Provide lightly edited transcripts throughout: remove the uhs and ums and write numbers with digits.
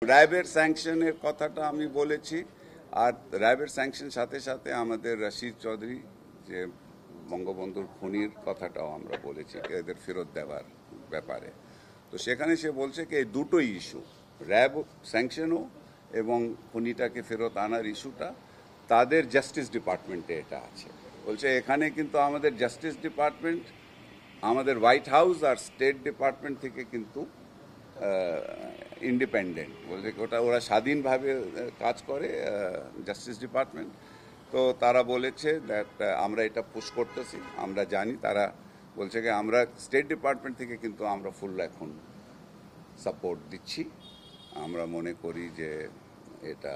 র্যাবের স্যাংশনের কথাটা আমি বলেছি, আর র্যাবের স্যাংশন সাথে সাথে আমাদের রশিদ চৌধুরী যে বঙ্গবন্ধুর খুনির কথাটাও আমরা বলেছি এদের ফেরত দেওয়ার ব্যাপারে। তো সেখানে সে বলছে কি এই দুটোই ইস্যু, র্যাব স্যাংশনও এবং খুনিটাকে ফেরত আনার ইস্যুটা তাদের জাস্টিস ডিপার্টমেন্টে এটা আছে। বলছে এখানে কিন্তু আমাদের জাস্টিস ডিপার্টমেন্ট আমাদের হোয়াইট হাউস আর স্টেট ডিপার্টমেন্ট থেকে কিন্তু ইন্ডিপেন্ডেন্ট, বলছে ওরা স্বাধীনভাবে কাজ করে জাস্টিস ডিপার্টমেন্ট। তো তারা বলেছে দ্যাট আমরা এটা পুশ করতেছি, আমরা জানি তারা বলছে কি আমরা স্টেট ডিপার্টমেন্ট থেকে কিন্তু আমরা ফুল এখন সাপোর্ট দিচ্ছি। আমরা মনে করি যে এটা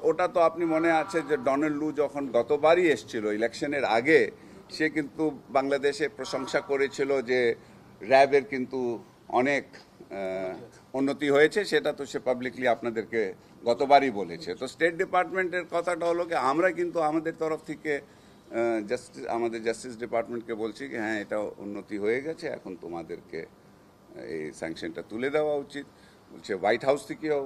ওটা তো আপনি মনে আছে যে ডোনাল্ড লু যখন গতবারই এসছিল ইলেকশনের আগে, সে কিন্তু বাংলাদেশে প্রশংসা করেছিল যে র্যাবের কিন্তু অনেক উন্নতি হয়েছে, সেটা তো সে পাবলিকলি আপনাদেরকে গতবারই বলেছে। তো স্টেট ডিপার্টমেন্টের কথাটা হলো কি আমরা কিন্তু আমাদের তরফ থেকে আমাদের জাস্টিস ডিপার্টমেন্টকে বলছি কি হ্যাঁ এটা উন্নতি হয়ে গেছে, এখন তোমাদেরকে এই স্যাংশনটা তুলে দেওয়া উচিত। বলছে হোয়াইট হাউস থেকেও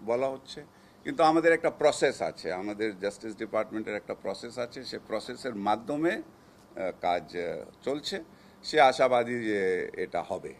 বলা হচ্ছে, কিন্তু আমাদের একটা প্রসেস আছে, আমাদের জাস্টিস ডিপার্টমেন্টের একটা প্রসেস আছে, সে প্রসেসের মাধ্যমে কাজ চলছে। সে আশাবাদী যে এটা হবে।